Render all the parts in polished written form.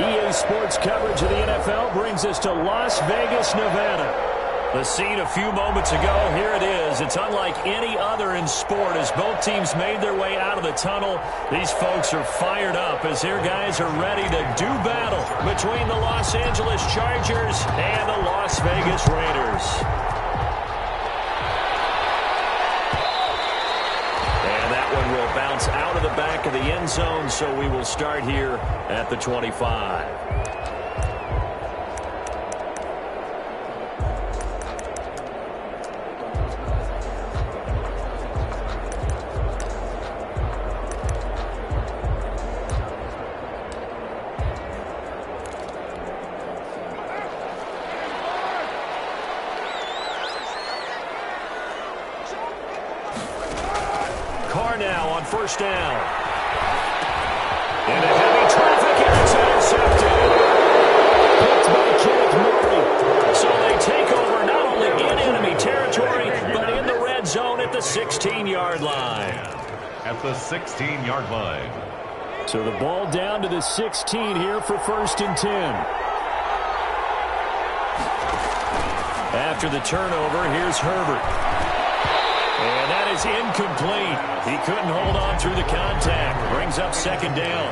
EA Sports coverage of the NFL brings us to Las Vegas, Nevada. The scene a few moments ago, here it is. It's unlike any other in sport as both teams made their way out of the tunnel. These folks are fired up as their guys are ready to do battle between the Los Angeles Chargers and the Las Vegas Raiders. And that one will bounce out of the back of the end zone, so we will start here at the 25. Now on first down. In a heavy traffic, and it's intercepted. Picked by Kenneth Murray. So they take over not only in enemy territory, but in the red zone at the 16-yard line. At the 16-yard line. So the ball down to the 16 here for 1st and 10. After the turnover, here's Herbert. And that is incomplete. He couldn't hold on through the contact. Brings up 2nd down.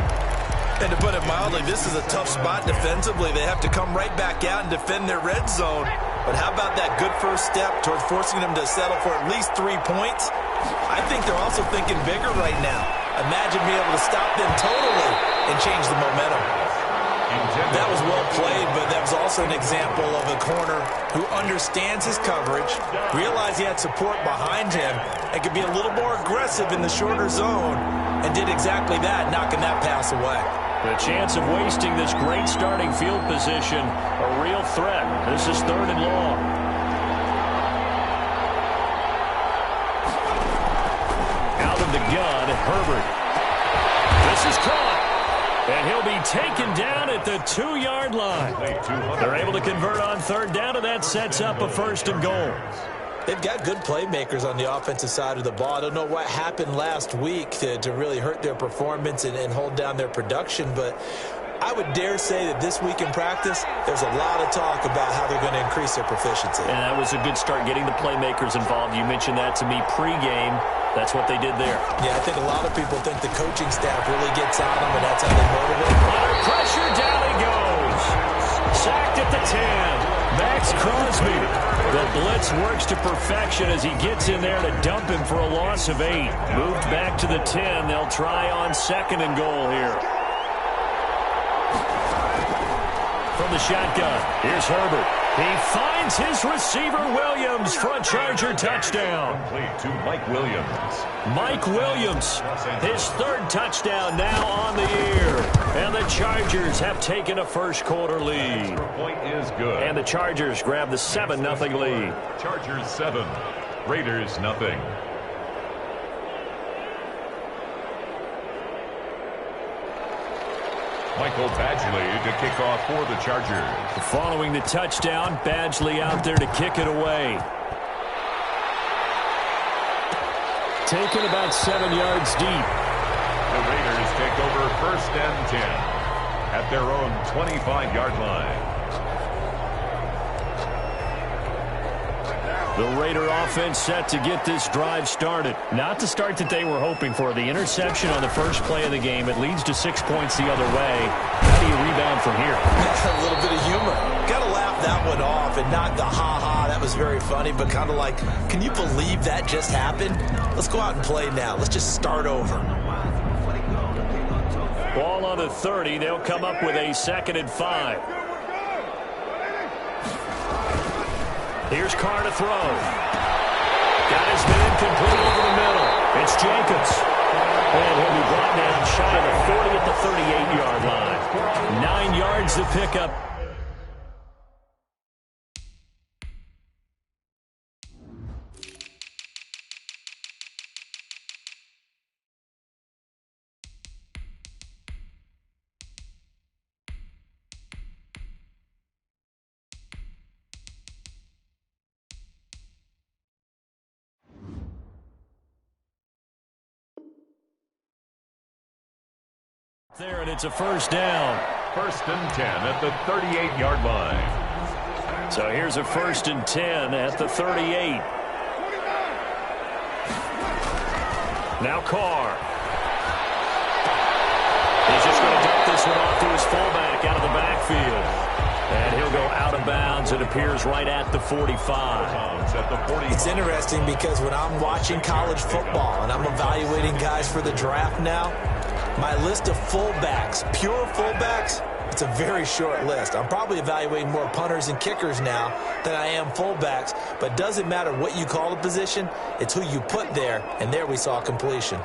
And to put it mildly, this is a tough spot defensively. They have to come right back out and defend their red zone. But how about that good first step towards forcing them to settle for at least 3 points? I think they're also thinking bigger right now. Imagine being able to stop them totally and change the momentum. That was well played, but that was also an example of a corner who understands his coverage, realized he had support behind him, and could be a little more aggressive in the shorter zone, and did exactly that, knocking that pass away. The chance of wasting this great starting field position, a real threat. This is 3rd and long. Out of the gun, Herbert. This is caught. And he'll be taken down at the 2-yard line. They're able to convert on 3rd down, and that sets up a 1st and goal. They've got good playmakers on the offensive side of the ball. I don't know what happened last week to really hurt their performance and hold down their production, but I would dare say that this week in practice, there's a lot of talk about how they're going to increase their proficiency. And that was a good start, getting the playmakers involved. You mentioned that to me pregame. That's what they did there. Yeah, I think a lot of people think the coaching staff really gets on them, and that's how they motivate them. Under pressure, down he goes. Sacked at the 10. Max Crosby. The blitz works to perfection as he gets in there to dump him for a loss of 8. Moved back to the 10. They'll try on 2nd and goal here. From the shotgun, here's Herbert. He finds his receiver, Williams, for a Charger touchdown. Complete to Mike Williams. Mike Williams, his 3rd touchdown now on the year. And the Chargers have taken a first-quarter lead. Extra point is good. And the Chargers grab the 7-0 lead. Chargers 7, Raiders nothing. Michael Badgley to kick off for the Chargers. Following the touchdown, Badgley out there to kick it away. Taken about 7 yards deep. The Raiders take over 1st and 10 at their own 25-yard line. The Raider offense set to get this drive started. Not the start that they were hoping for. The interception on the first play of the game. It leads to 6 points the other way. How do you rebound from here? A little bit of humor. Got to laugh that one off and not the ha-ha. That was very funny, but kind of like, can you believe that just happened? Let's go out and play now. Let's just start over. Ball on the 30. They'll come up with a 2nd and 5. Here's Carr to throw. Got his man complete over the middle. It's Jacobs. And he'll be brought down shy of the 40 at the 38-yard line. 9 yards to pick up. There, and it's a 1st down. First and 10 at the 38-yard line. So here's a first and 10 at the 38. Now Carr. He's just going to dump this one off to his fullback out of the backfield. And he'll go out of bounds. It appears right at the 45. It's interesting because when I'm watching college football and I'm evaluating guys for the draft now, my list of fullbacks, pure fullbacks, it's a very short list. I'm probably evaluating more punters and kickers now than I am fullbacks, but it doesn't matter what you call a position, it's who you put there, and there we saw completion.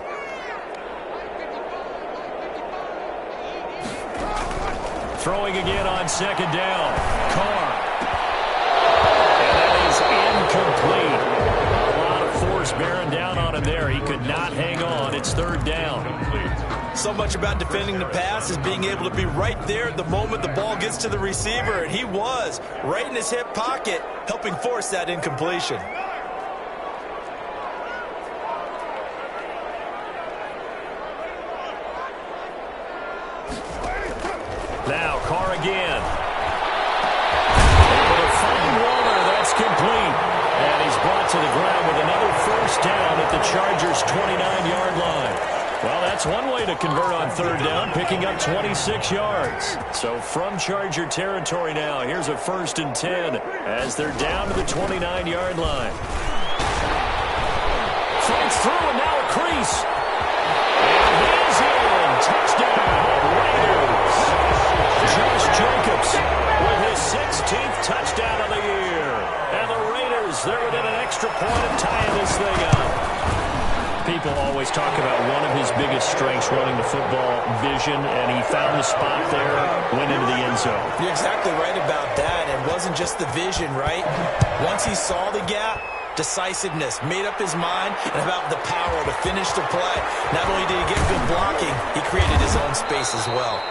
Throwing again on second down. Carr. And that is incomplete. A lot of force bearing down on him there. He could not hang on. It's third down. So much about defending the pass is being able to be right there at the moment the ball gets to the receiver, and he was right in his hip pocket, helping force that incompletion. Now Carr again. Able to find Waller. That's complete. And he's brought to the ground with another first down at the Chargers' 29-yard line. Well, that's one way to convert on third down, picking up 26 yards. So from Charger territory now, here's a first and 10 as they're down to the 29-yard line. Fights through and now a crease. And he's in. Touchdown, Raiders. Josh Jacobs with his 16th touchdown of the year. And the Raiders, they're within an extra point of tying this thing up. People always talk about one of his biggest strengths running the football, vision, and he found the spot there, went into the end zone. You're exactly right about that. It wasn't just the vision, right? Once he saw the gap, decisiveness, made up his mind, and about the power to finish the play. Not only did he get good blocking, he created his own space as well.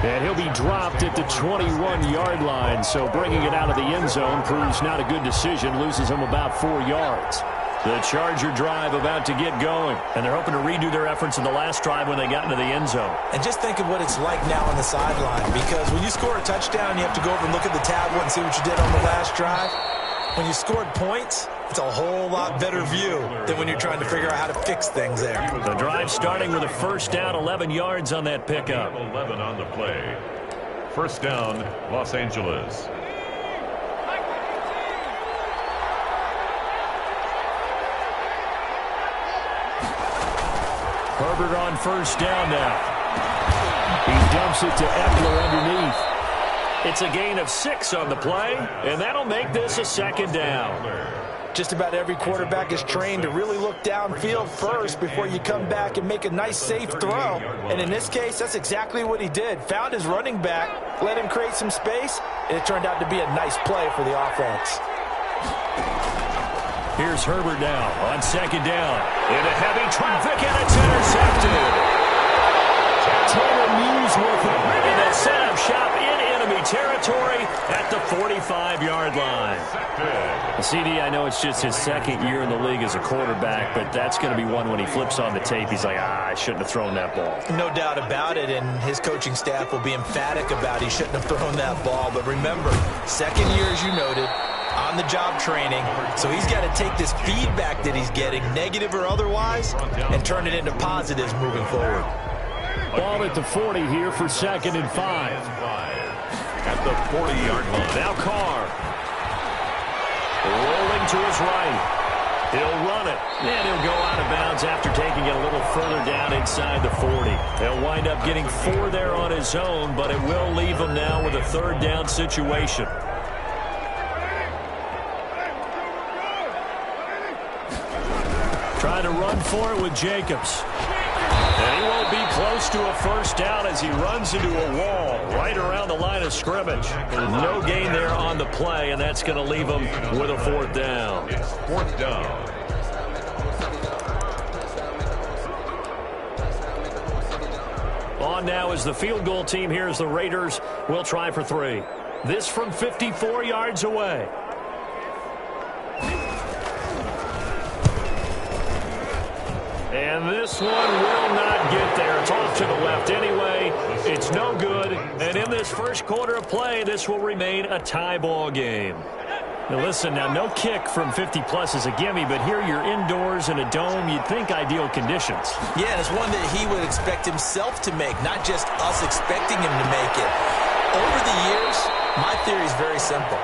And he'll be dropped at the 21-yard line, so bringing it out of the end zone proves not a good decision, loses him about 4 yards. The Charger drive about to get going, and they're hoping to redo their efforts in the last drive when they got into the end zone. And just think of what it's like now on the sideline, because when you score a touchdown, you have to go over and look at the tablet and see what you did on the last drive. When you scored points, it's a whole lot better view than when you're trying to figure out how to fix things there. The drive starting with a first down, 11 yards on that pickup. 11 on the play. First down, Los Angeles. Herbert on first down now. He dumps it to Eckler underneath. It's a gain of 6 on the play, and that'll make this a second down. Just about every quarterback is trained to really look downfield first before you come back and make a nice, safe throw. And in this case, that's exactly what he did. Found his running back, let him create some space, and it turned out to be a nice play for the offense. Here's Herbert now on second down. Into heavy traffic, and it's intercepted. Taylor Muse with it. And they set up shop in enemy territory at the 45-yard line. CD, I know it's just his second year in the league as a quarterback, but that's going to be one when he flips on the tape. He's like, I shouldn't have thrown that ball. No doubt about it, and his coaching staff will be emphatic about he shouldn't have thrown that ball. But remember, second year, as you noted, on-the-job training, so he's got to take this feedback that he's getting, negative or otherwise, and turn it into positives moving forward. Ball at the 40 here for second and 5. At the 40-yard line. Now Carr. Rolling to his right. He'll run it, and he'll go out of bounds after taking it a little further down inside the 40. He'll wind up getting 4 there on his own, but it will leave him now with a third down situation. Trying to run for it with Jacobs. And he won't be close to a first down as he runs into a wall right around the line of scrimmage. No gain there on the play, and that's going to leave him with a fourth down. It's fourth down. On now is the field goal team. Here's the Raiders. We'll try for 3. This from 54 yards away. And this one will not get there. It's off to the left anyway. It's no good. And in this first quarter of play, this will remain a tie ball game. Now listen, no kick from 50-plus is a gimme, but here you're indoors in a dome. You'd think ideal conditions. Yeah, and it's one that he would expect himself to make, not just us expecting him to make it. Over the years, my theory is very simple.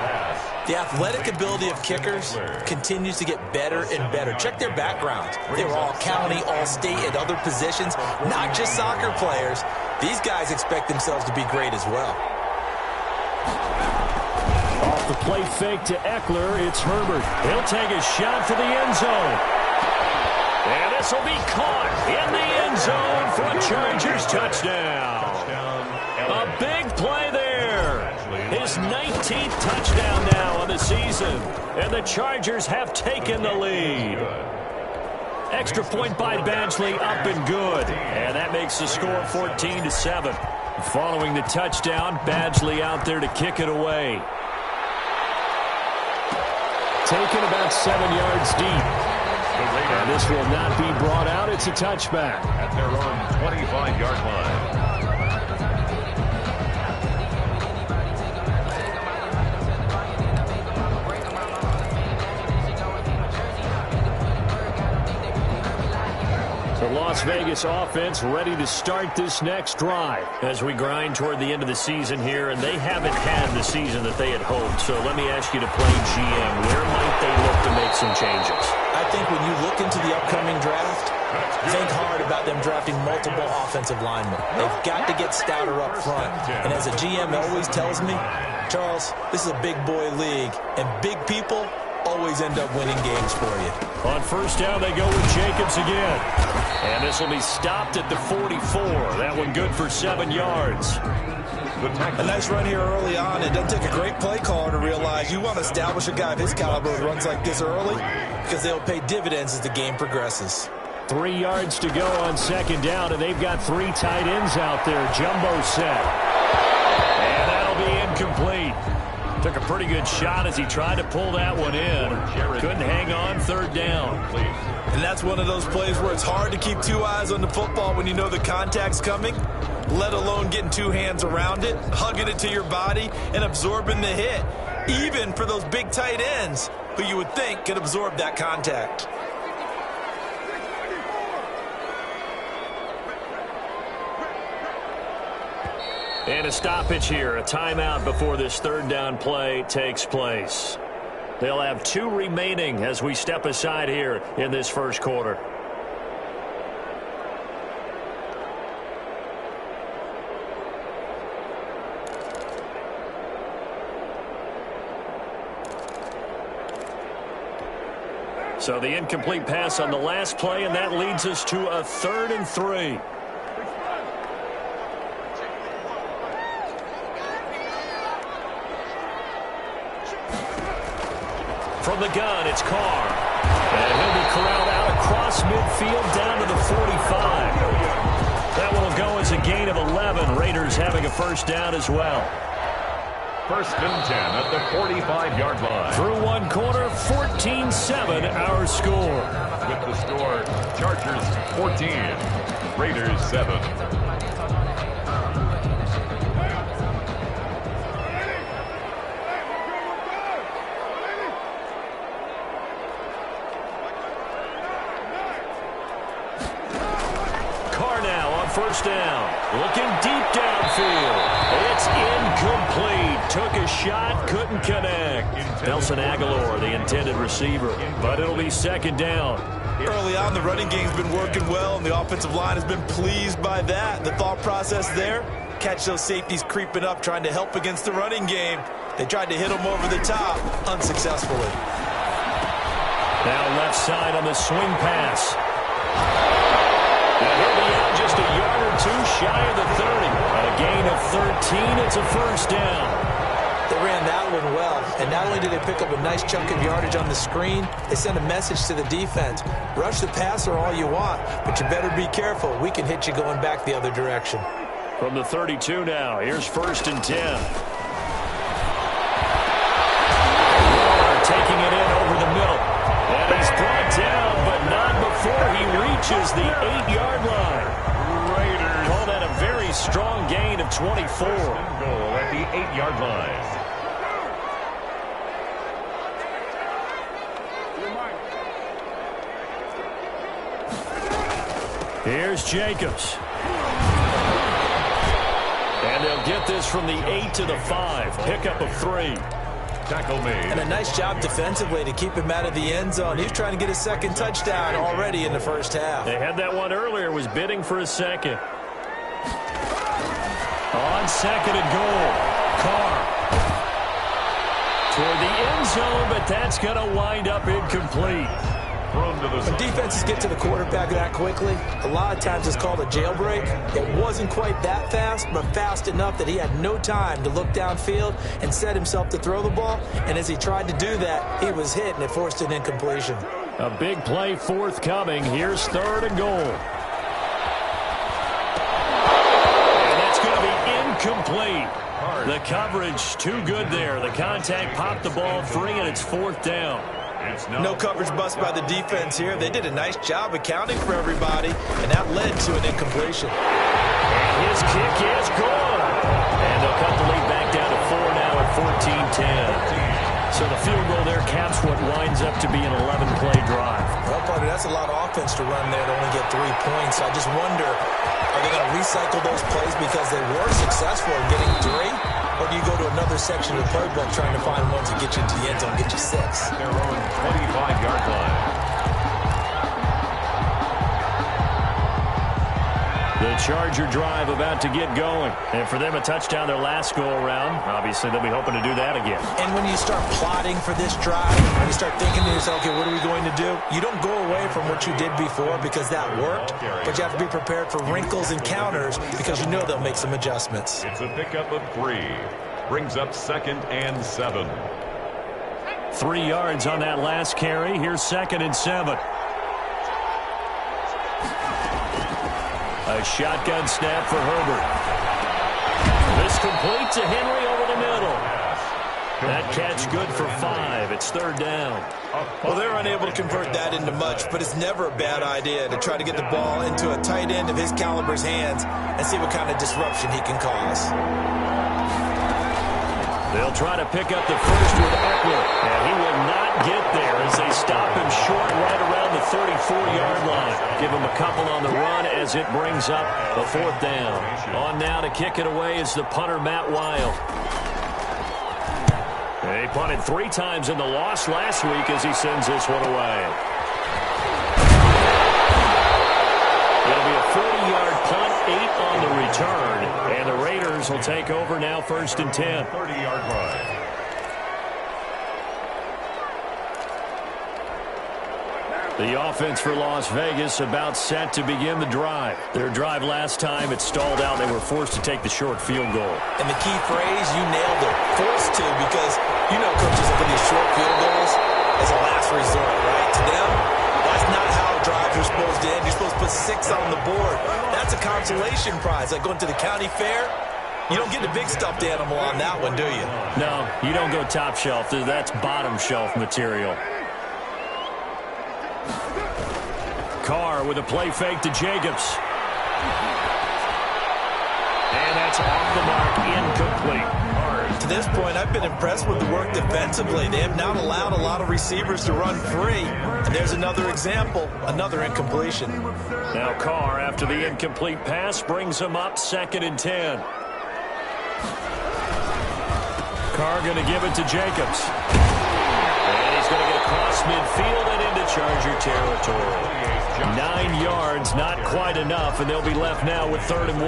The athletic ability of kickers continues to get better and better. Check their backgrounds. They were all county, all state, and other positions, not just soccer players. These guys expect themselves to be great as well. Off the play fake to Eckler, it's Herbert. He'll take a shot for the end zone. And this will be caught in the end zone for a Chargers touchdown. A big play there. His 19th touchdown now on the season. And the Chargers have taken the lead. Extra point by Badgley, up and good. And that makes the score 14-7. Following the touchdown, Badgley out there to kick it away. Taken about 7 yards deep. And this will not be brought out. It's a touchback. At their own 25-yard line. The Las Vegas offense ready to start this next drive as we grind toward the end of the season here, and they haven't had the season that they had hoped. So let me ask you to play GM. Where might they look to make some changes? I think when you look into the upcoming draft, think hard about them drafting multiple offensive linemen. They've got to get stouter up front. And as a GM always tells me, Charles, this is a big boy league, and big people always end up winning games for you. On first down, they go with Jacobs again. And this will be stopped at the 44. That one good for 7 yards. A nice run here early on. It doesn't take a great play caller to realize you want to establish a guy of his caliber who runs like this early because they'll pay dividends as the game progresses. 3 yards to go on second down, and they've got 3 tight ends out there. Jumbo set. And that'll be incomplete. Took a pretty good shot as he tried to pull that one in. Couldn't hang on, third down. And that's one of those plays where it's hard to keep 2 eyes on the football when you know the contact's coming, let alone getting 2 hands around it, hugging it to your body, and absorbing the hit, even for those big tight ends who you would think could absorb that contact. And a stoppage here, a timeout before this third down play takes place. They'll have 2 remaining as we step aside here in this first quarter. So the incomplete pass on the last play, and that leads us to a 3rd and 3. From the gun, it's Carr. And he'll be corralled out across midfield down to the 45. That will go as a gain of 11. Raiders having a first down as well. 1st and 10 at the 45-yard line. Through 1 quarter, 14-7 our score. With the score, Chargers 14, Raiders 7. First down, looking deep downfield. It's incomplete. Took a shot, couldn't connect. Nelson Aguilar, the intended receiver, but it'll be 2nd down. Early on, the running game's been working well, and the offensive line has been pleased by that. The thought process there, catch those safeties creeping up, trying to help against the running game. They tried to hit them over the top, unsuccessfully. Now left side on the swing pass. And he'll be out just a yard or 2 shy of the 30. A gain of 13. It's a first down. They ran that one well, and not only did they pick up a nice chunk of yardage on the screen, they sent a message to the defense. Rush the passer all you want, but you better be careful. We can hit you going back the other direction. From the 32 now, here's 1st and 10. Taking it in over the middle. And he's brought down, but not before he reaches the 8-yard line. Raiders call that a very strong gain of 24. Goal at the 8-yard line. Here's Jacobs. And they'll get this from the 8 to the 5. Pickup of 3. Tackle made. And a nice job defensively to keep him out of the end zone. He's trying to get his second touchdown already in the first half. They had that one earlier, was bidding for a second. On second and goal, Carr. Toward the end zone, but that's going to wind up incomplete. When defenses get to the quarterback that quickly, a lot of times it's called a jailbreak. It wasn't quite that fast, but fast enough that he had no time to look downfield and set himself to throw the ball. And as he tried to do that, he was hit, and it forced an incompletion. A big play forthcoming. Here's third and goal. And that's going to be incomplete. The coverage too good there. The contact popped the ball free, and it's fourth down. No coverage bust by the defense here. They did a nice job accounting for everybody, and that led to an incompletion. And his kick is good. And they'll cut the lead back down to 4 now at 14-10. So the field goal there caps what winds up to be an 11-play drive. Well, partner, that's a lot of offense to run there to only get 3 points. I just wonder, are they going to recycle those plays because they were successful in getting 3? Or do you go to another section of the playbook trying to find ones that get you into the end zone, get you 6? Their own 25-yard line. The Charger drive about to get going. And for them, a touchdown their last go-around. Obviously, they'll be hoping to do that again. And when you start plotting for this drive, when you start thinking to yourself, okay, what are we going to do? You don't go away from what you did before because that worked, but you have to be prepared for wrinkles and counters because you know they'll make some adjustments. It's a pickup of 3. Brings up 2nd and 7. 3 yards on that last carry. Here's 2nd and 7. A shotgun snap for Herbert. This complete to Henry over the middle. That catch good for 5. It's third down. Well, they're unable to convert that into much, but it's never a bad idea to try to get the ball into a tight end of his caliber's hands and see what kind of disruption he can cause. They'll try to pick up the first with Eckler, and he will not get there as they stop him short right around the 34-yard line. Give him a couple on the run as it brings up a fourth down. On now to kick it away is the punter, Matt Wild. They punted 3 times in the loss last week as he sends this one away. It'll be a 40-yard punt, 8 on the return, and the Raiders will take over now, 1st and 10. 30-yard line. The offense for Las Vegas about set to begin the drive. Their drive last time, it stalled out. They were forced to take the short field goal. And the key phrase, you nailed it, forced to, because you know coaches look at these short field goals as a last resort, right? To them, that's not how drives are supposed to end. You're supposed to put 6 on the board. That's a consolation prize. Like going to the county fair, you don't get a big stuffed animal on that one, do you? No, you don't go top shelf. That's bottom shelf material. Carr with a play fake to Jacobs. And that's off the mark, incomplete. To this point, I've been impressed with the work defensively. They have not allowed a lot of receivers to run free. And there's another example, another incompletion. Now Carr, after the incomplete pass, brings him up 2nd and 10. Carr going to give it to Jacobs. And he's going to get across midfield and into Charger territory. 9 yards, not quite enough, and they'll be left now with 3rd and 1.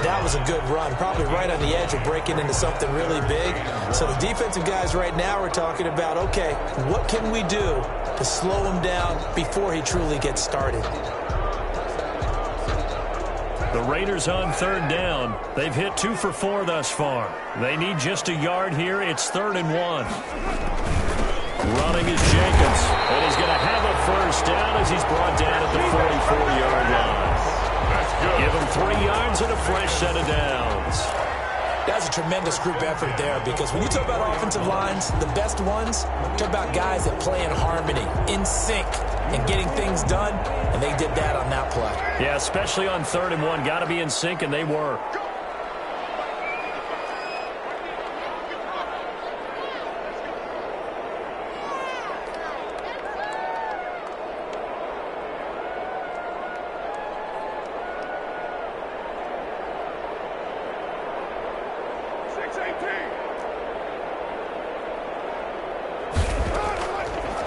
That was a good run, probably right on the edge of breaking into something really big. So the defensive guys right now are talking about, okay, what can we do to slow him down before he truly gets started? The Raiders on 3rd down. They've hit 2 for 4 thus far. They need just a yard here. It's 3rd and 1. Running is Jacobs, and he's going to have a first down as he's brought down at the 44-yard line. Give him 3 yards and a fresh set of downs. That's a tremendous group effort there, because when you talk about offensive lines, the best ones, talk about guys that play in harmony, in sync, and getting things done, and they did that on that play. Yeah, especially on 3rd and 1. Got to be in sync, and they were.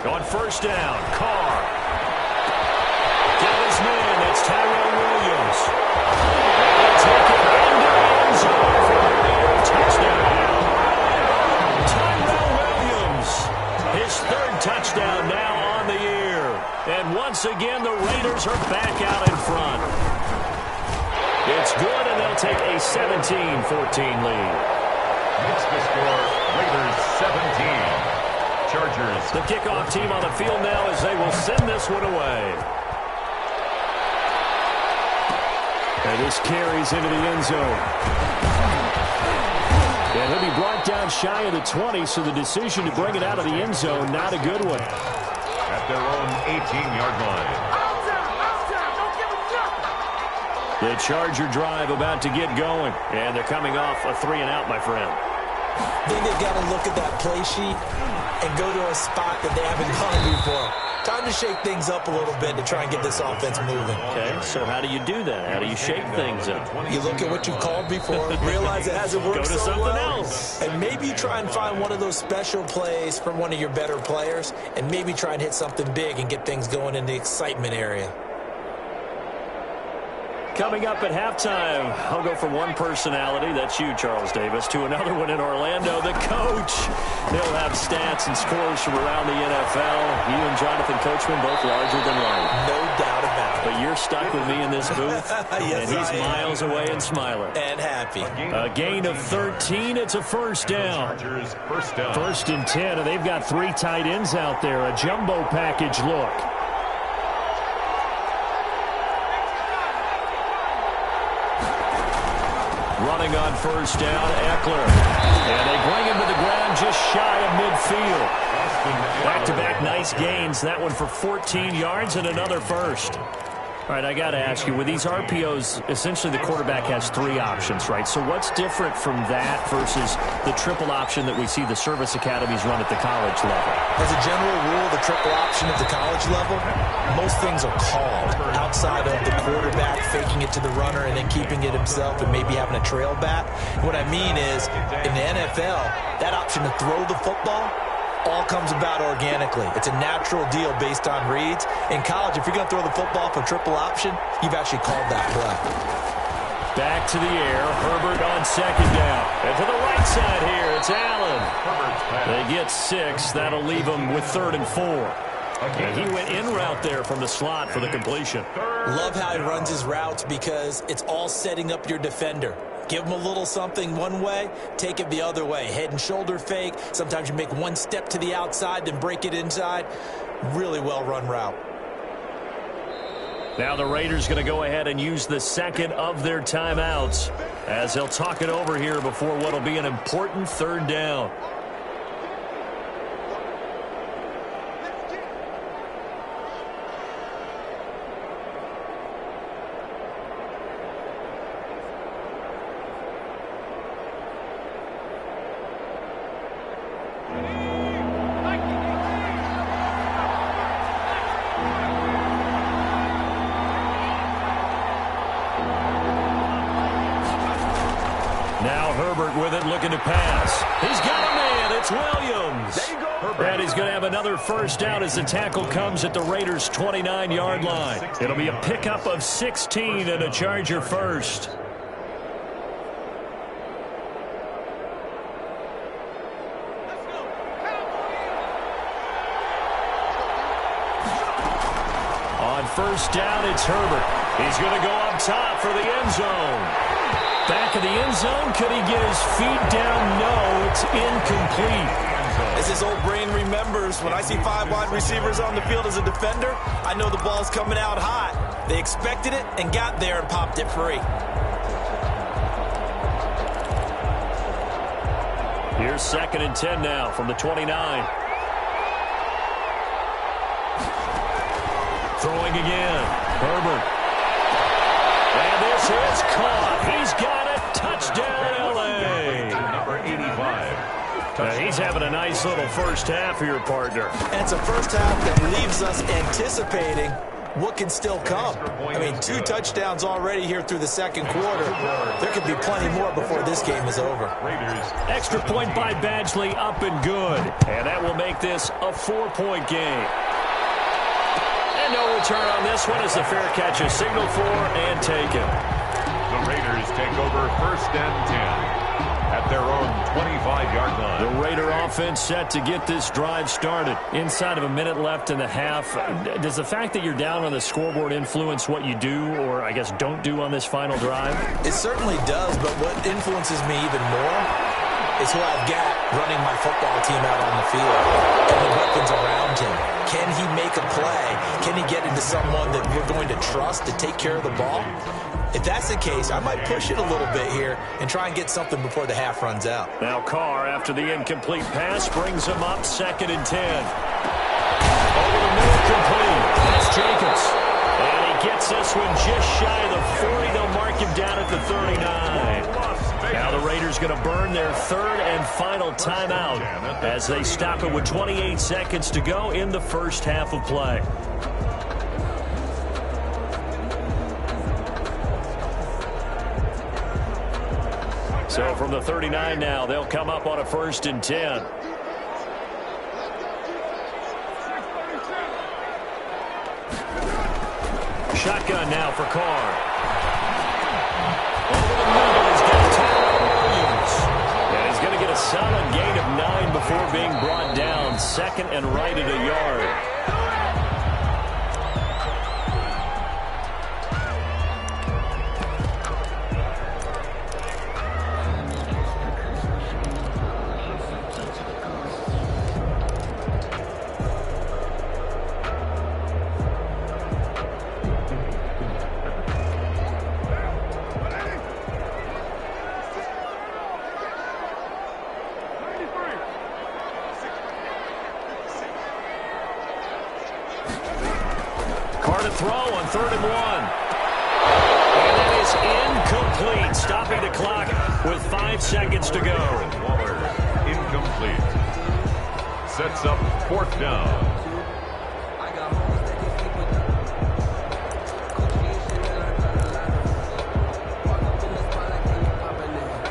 On 1st down, Carr. Got his man. That's Tyrell Williams. They'll take it into end zone for a Raider touchdown. Tyrell Williams, his 3rd touchdown now on the year. And once again, the Raiders are back out in front. It's good, and they'll take a 17-14 lead. Makes the score Raiders 17. Chargers. The kickoff team on the field now as they will send this one away. And this carries into the end zone. And he'll be brought down shy of the 20, so the decision to bring it out of the end zone, not a good one. At their own 18-yard line. The Charger drive about to get going. And they're coming off a 3-and-out, my friend. I think they've got to look at that play sheet and go to a spot that they haven't gone before. Time to shake things up a little bit to try and get this offense moving. Okay, so how do you do that? How do you shake things up? You look at what you've called before, realize it hasn't worked Go to so something well, else. and maybe try and find one of those special plays from one of your better players, and maybe try and hit something big and get things going in the excitement area. Coming up at halftime, I'll go from one personality, that's you, Charles Davis, to another one in Orlando, the coach. He'll have stats and scores from around the NFL. You and Jonathan Coachman both larger than life. No doubt about it. But you're stuck with me in this booth, Yes, and he's I am. miles away and smiling. And happy. A gain of 13, it's a 1st down. Chargers 1st down. 1st and 10, and they've got 3 tight ends out there, a jumbo package look. Running on 1st down, Eckler. And they bring him to the ground just shy of midfield. Back-to-back nice gains. That one for 14 yards and another 1st. All right, I got to ask you, with these RPOs, essentially the quarterback has 3 options, right? So what's different from that versus the triple option that we see the service academies run at the college level? As a general rule, the triple option at the college level, most things are called outside of the quarterback faking it to the runner and then keeping it himself and maybe having a trail back. What I mean is, in the NFL, that option to throw the football all comes about organically. It's a natural deal based on reads. In college, if you're going to throw the football for triple option, you've actually called that play. Back to the air. Herbert on 2nd down. And to the right side here, it's Allen. They get 6. That'll leave them with 3rd and 4. And he went in route there from the slot for the completion. Love how he runs his routes because it's all setting up your defender. Give him a little something one way, take it the other way. Head and shoulder fake. Sometimes you make one step to the outside, then break it inside. Really well-run route. Now the Raiders going to go ahead and use the 2nd of their timeouts as they'll talk it over here before what will be an important 3rd down. Now Herbert with it, looking to pass. He's got a man. It's Williams. There you go, Herbert. And he's going to have another 1st down as the tackle comes at the Raiders' 29-yard line. It'll be a pickup of 16 and a Charger 1st. On 1st down, it's Herbert. He's going to go up top for the end zone. Back of the end zone. Could he get his feet down? No, it's incomplete. As his old brain remembers, when I see 5 wide receivers on the field as a defender, I know the ball's coming out hot. They expected it and got there and popped it free. Here's 2nd and 10 now from the 29. Throwing again. Herbert. And this is caught. He's got it. Touchdown, L.A. Number 85. He's having a nice little first half here, partner. And it's a first half that leaves us anticipating what can still come. I mean, 2 touchdowns already here through the second quarter. There could be plenty more before this game is over. Extra point by Badgley, up and good. And that will make this a 4-point game. And no return on this one as the fair catch is signaled for and taken. The Raiders take over 1st and 10 at their own 25-yard line. The Raider offense set to get this drive started. Inside of a minute left in the half. Does the fact that you're down on the scoreboard influence what you do or, I guess, don't do on this final drive? It certainly does, but what influences me even more is who I've got running my football team out on the field and the weapons around him. Can he make a play? Can he get into someone that we're going to trust to take care of the ball? If that's the case, I might push it a little bit here and try and get something before the half runs out. Now Carr, after the incomplete pass, brings him up 2nd and 10. Over the middle, complete. That's Jacobs. And he gets this one just shy of the 40. They'll mark him down at the 39. Now the Raiders going to burn their 3rd and final timeout as they stop it with 28 seconds to go in the first half of play. So from the 39 now, they'll come up on a 1st and 10. Shotgun now for Carr. Over the middle, he's got Tyrell Williams. And he's going to get a solid gain of 9 before being brought down. 2nd and right at a yard. Carr to throw on 3rd and 1. And that is incomplete, stopping the clock with 5 seconds to go. Waller, incomplete. Sets up 4th down.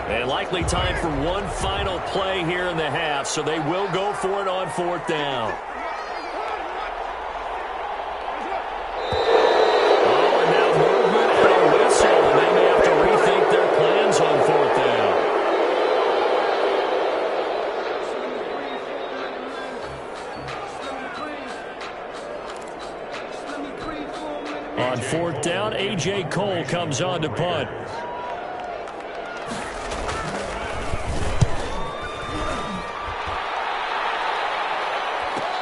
And likely time for one final play here in the half, so they will go for it on 4th down. On 4th down, A.J. Cole comes on to punt.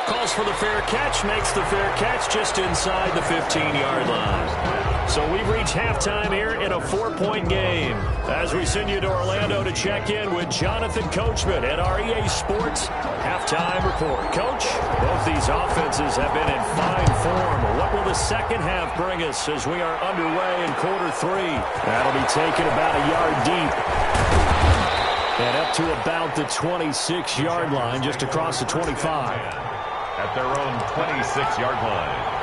Calls for the fair catch, makes the fair catch just inside the 15-yard line. So we've reached halftime here in a 4-point game. As we send you to Orlando to check in with Jonathan Coachman at our EA Sports Halftime Report. Coach, both these offenses have been in fine form. What will the second half bring us as we are underway in quarter 3? That'll be taken about a yard deep. And up to about the 26-yard line, just across the 25. At their own 26-yard line.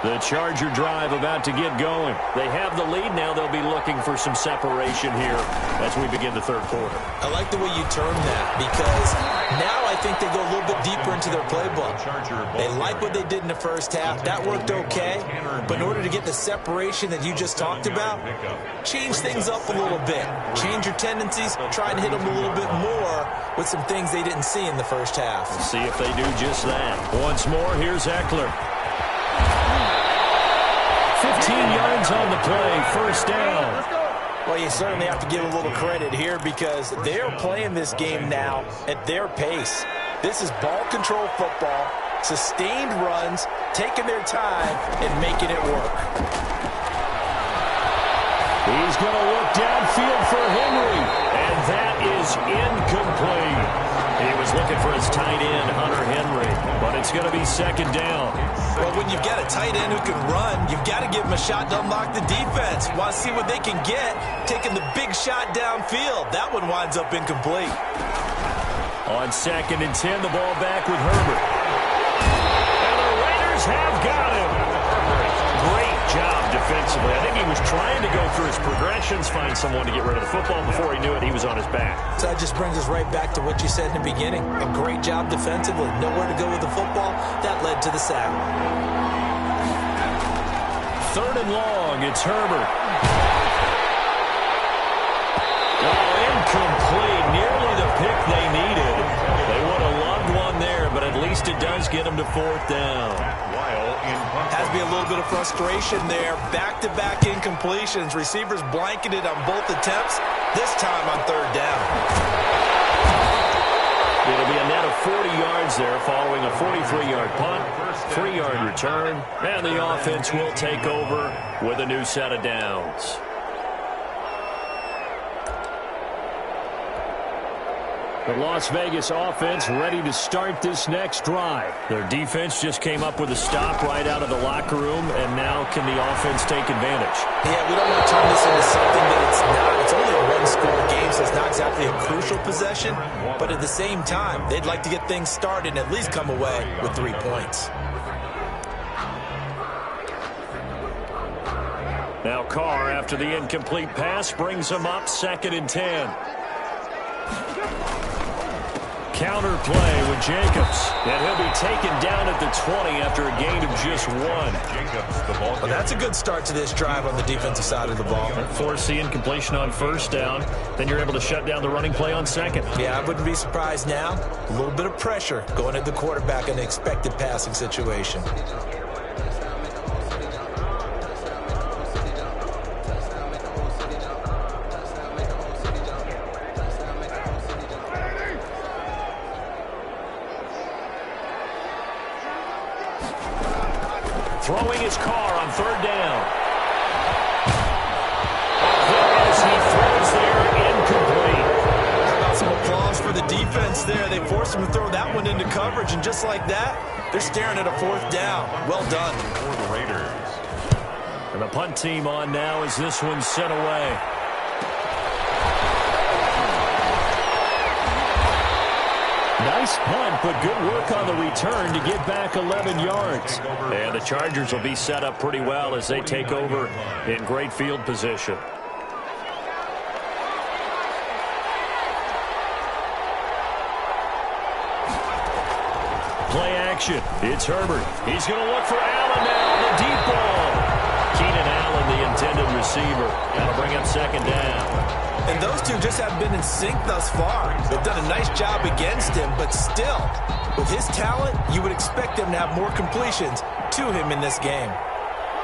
The Charger drive about to get going. They have the lead. Now they'll be looking for some separation here as we begin the 3rd quarter. I like the way you term that because now I think they go a little bit deeper into their playbook. They like what they did in the first half. That worked okay. But in order to get the separation that you just talked about, change things up a little bit. Change your tendencies. Try and hit them a little bit more with some things they didn't see in the first half. We'll see if they do just that. Once more, here's Eckler. 15 yards on the play, 1st down. Well, you certainly have to give a little credit here because they're playing this game now at their pace. This is ball control football, sustained runs, taking their time, and making it work. He's going to look downfield for Henry, and that is incomplete. He was looking for his tight end, Hunter Henry, but it's going to be second down. Well, when you've got a tight end who can run, you've got to give him a shot to unlock the defense. Want to see what they can get, taking the big shot downfield. That one winds up incomplete. On 2nd and 10, the ball back with Herbert. And the Raiders have got him. Great job defensively. I think he was trying to go through his progressions, find someone to get rid of the football. Before he knew it, he was on his back. So that just brings us right back to what you said in the beginning. A great job defensively. Nowhere to go with the football. That led to the sack. 3rd and long. It's Herbert. Oh, incomplete. Nearly the pick they needed. They would have loved one there, but at least it does get them to 4th down. Has to be a little bit of frustration there. Back-to-back incompletions. Receivers blanketed on both attempts. This time on 3rd down. It'll be a net of 40 yards there following a 43-yard punt, 3-yard return, and the offense will take over with a new set of downs. The Las Vegas offense ready to start this next drive. Their defense just came up with a stop right out of the locker room, and now can the offense take advantage? Yeah, we don't want to turn this into something that it's not. It's only a one-score game, so it's not exactly a crucial possession. But at the same time, they'd like to get things started and at least come away with 3 points. Now Carr, after the incomplete pass, brings them up 2nd and 10. Counter play with Jacobs, and he'll be taken down at the 20 after a gain of just 1. Well, that's a good start to this drive on the defensive side of the ball. Force the incompletion on 1st down, then you're able to shut down the running play on 2nd. Yeah, I wouldn't be surprised now. A little bit of pressure going at the quarterback in an expected passing situation. Throwing his Carr on 3rd down. As he throws there, incomplete. How about some applause for the defense there? They forced him to throw that one into coverage, and just like that, they're staring at a 4th down. Well done. For the Raiders. And the punt team on now as this one's sent away. Nice punt, but good work on the return to get back 11 yards. And the Chargers will be set up pretty well as they take over in great field position. Play action. It's Herbert. He's going to look for Allen now. The deep ball. Keenan Allen, the intended receiver. That'll bring up 2nd down. And those two just haven't been in sync thus far. They've done a nice job against him, but still, with his talent, you would expect them to have more completions to him in this game.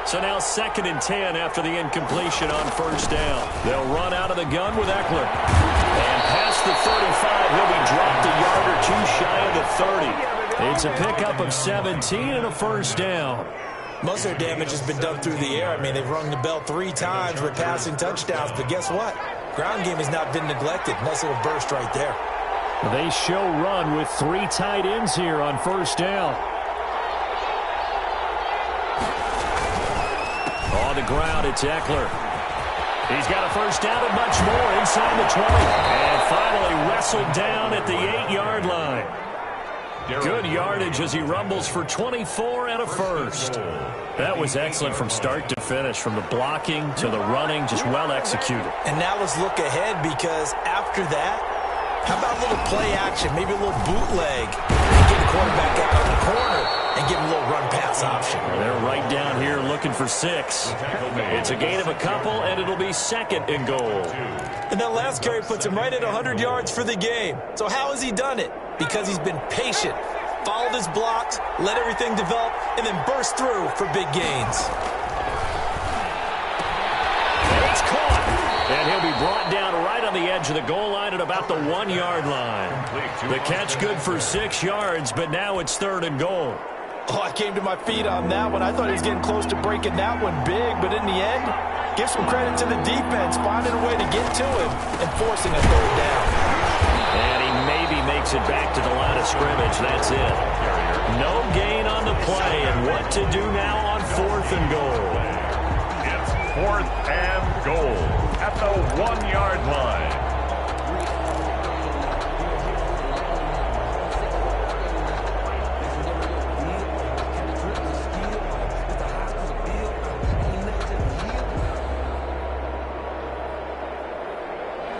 So now 2nd and 10 after the incompletion on 1st down. They'll run out of the gun with Eckler. And past the 35, he'll be dropped a yard or 2 shy of the 30. It's a pickup of 17 and a 1st down. Most of their damage has been done through the air. I mean, they've rung the bell 3 times with passing touchdowns, but guess what? Ground game has not been neglected. Nice little burst right there. They show run with 3 tight ends here on 1st down. On the ground, it's Eckler. He's got a 1st down and much more inside the 20. And finally wrestled down at the 8-yard line. Good yardage as he rumbles for 24 and a 1st. That was excellent from start to finish, from the blocking to the running, just well executed. And now let's look ahead, because after that, how about a little play action, maybe a little bootleg, and get the quarterback out of the corner and give him a little run-pass option. They're right down here looking for 6. It's a gain of a couple, and it'll be 2nd and goal. And that last carry puts him right at 100 yards for the game. So how has he done it? Because he's been patient, followed his blocks, let everything develop, and then burst through for big gains. And it's caught. And he'll be brought down right on the edge of the goal line at about the 1-yard line. The catch good for 6 yards, but now it's 3rd and goal. Oh, I came to my feet on that one. I thought he was getting close to breaking that one big, but in the end, give some credit to the defense, finding a way to get to him and forcing a third down. And he maybe makes it back to the line of scrimmage. That's it. No gain on the play, and what to do now on 4th and goal. It's 4th and goal at the 1-yard line.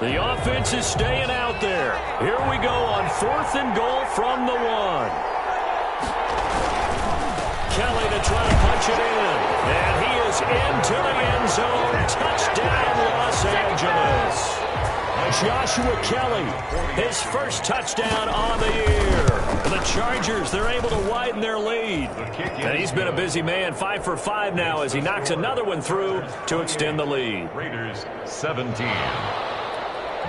The offense is staying out there. Here we go on 4th and goal from the 1. Kelly to try to punch it in. And he is into the end zone. Touchdown, Los Angeles. Joshua Kelly, his first touchdown on the year. The Chargers, they're able to widen their lead. And he's been a busy man, 5 for 5 now as he knocks another one through to extend the lead. Raiders 17.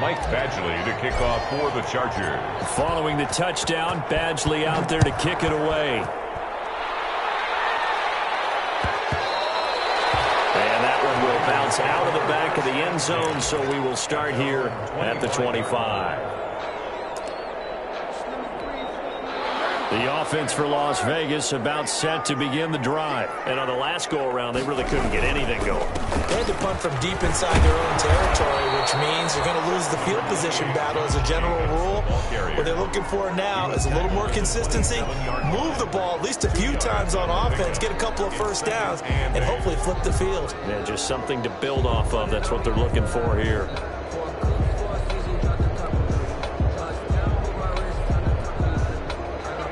Mike Badgley to kick off for the Chargers. Following the touchdown, Badgley out there to kick it away. And that one will bounce out of the back of the end zone, so we will start here at the 25. The offense for Las Vegas about set to begin the drive. And on the last go-around, they really couldn't get anything going. They had to punt from deep inside their own territory, which means you're going to lose the field position battle as a general rule. What they're looking for now is a little more consistency, move the ball at least a few times on offense, get a couple of first downs, and hopefully flip the field. Yeah, just something to build off of. That's what they're looking for here.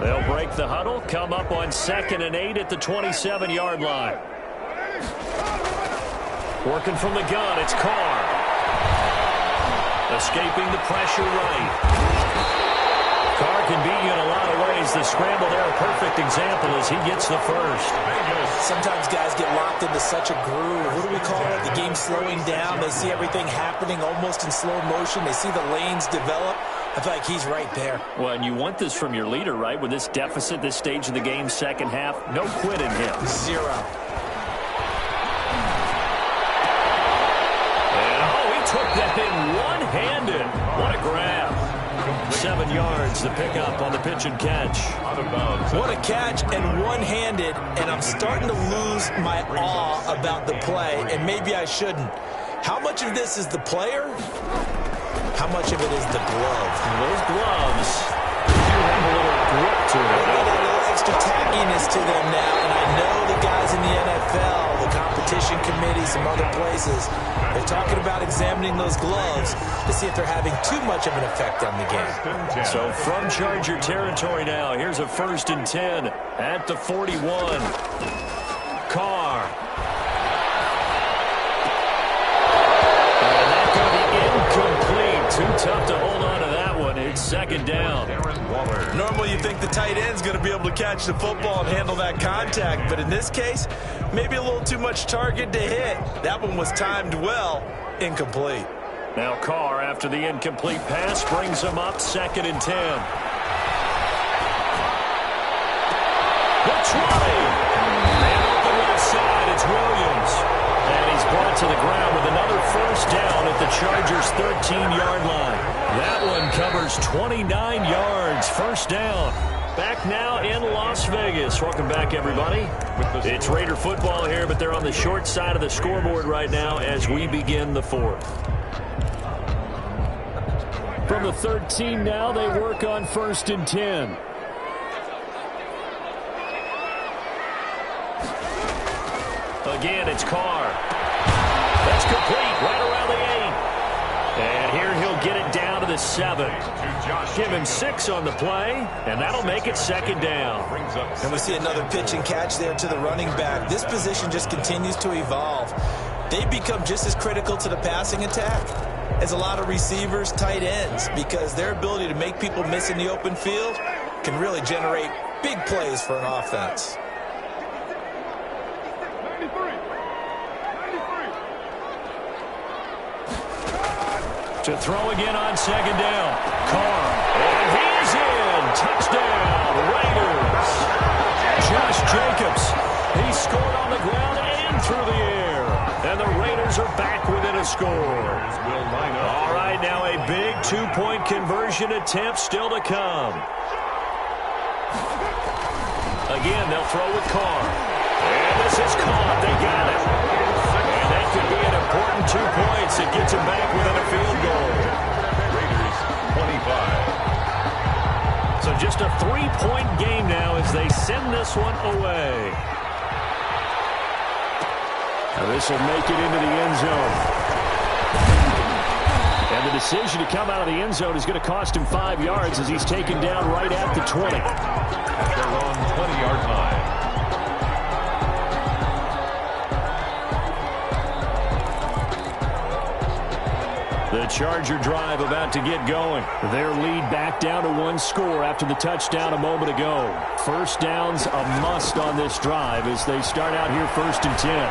They'll break the huddle, come up on 2nd and 8 at the 27-yard line. Working from the gun, it's Carr. Escaping the pressure right. Carr can beat you in a lot of ways. The scramble there, a perfect example as he gets the first. Sometimes guys get locked into such a groove. What do we call it? The game slowing down. They see everything happening almost in slow motion. They see the lanes develop. I feel like he's right there. Well, and you want this from your leader, right? With this deficit, this stage of the game, second half, no quit in him. 0. And, he took that in one-handed. What a grab. 7 yards, the pickup on the pitch and catch. What a catch and one-handed, and I'm starting to lose my awe about the play, and maybe I shouldn't. How much of this is the player? How much of it is the glove? Those gloves do have a little grip to them. They got a little extra tackiness to them now, and I know the guys in the NFL, the competition committee, some other places, they're talking about examining those gloves to see if they're having too much of an effect on the game. So from Charger territory now, here's a 1st and 10 at the 41. Carr. And that's going to be incomplete. Too tough to hold on to that one. It's 2nd down. Normally you think the tight end's going to be able to catch the football and handle that contact, but in this case, maybe a little too much target to hit. That one was timed well, incomplete. Now Carr, after the incomplete pass, brings him up 2nd and 10. That's right. Man open left side, it's Williams. And he's brought to the ground with another first down at the Chargers' 13-yard line. That one covers 29 yards, first down. Back now in Las Vegas. Welcome back, everybody. It's Raider football here, but they're on the short side of the scoreboard right now as we begin the 4th. From the 13 now, they work on 1st and 10. Again, it's Carr. That's complete, right around the 8. And here he'll get it down to the 7. Give him 6 on the play, and that'll make it 2nd down. And we see another pitch and catch there to the running back. This position just continues to evolve. They become just as critical to the passing attack as a lot of receivers, tight ends, because their ability to make people miss in the open field can really generate big plays for an offense. To throw again on 2nd down. Carr. And he's in. Touchdown, Raiders. Josh He scored on the ground and through the air. And the Raiders are back within a score. All right, now a big two-point conversion attempt still to come. Again, they'll throw with Carr. And this is caught. They got it. And that could be an important 2 points. It gets them back within a field goal. Raiders 25. So just a 3-point game now as they send this one away. Now this will make it into the end zone. And the decision to come out of the end zone is going to cost him 5 yards as he's taken down right at the 20. At their own 20-yard line. The Charger drive about to get going. Their lead back down to 1 score after the touchdown a moment ago. First down's a must on this drive as they start out here 1st and 10.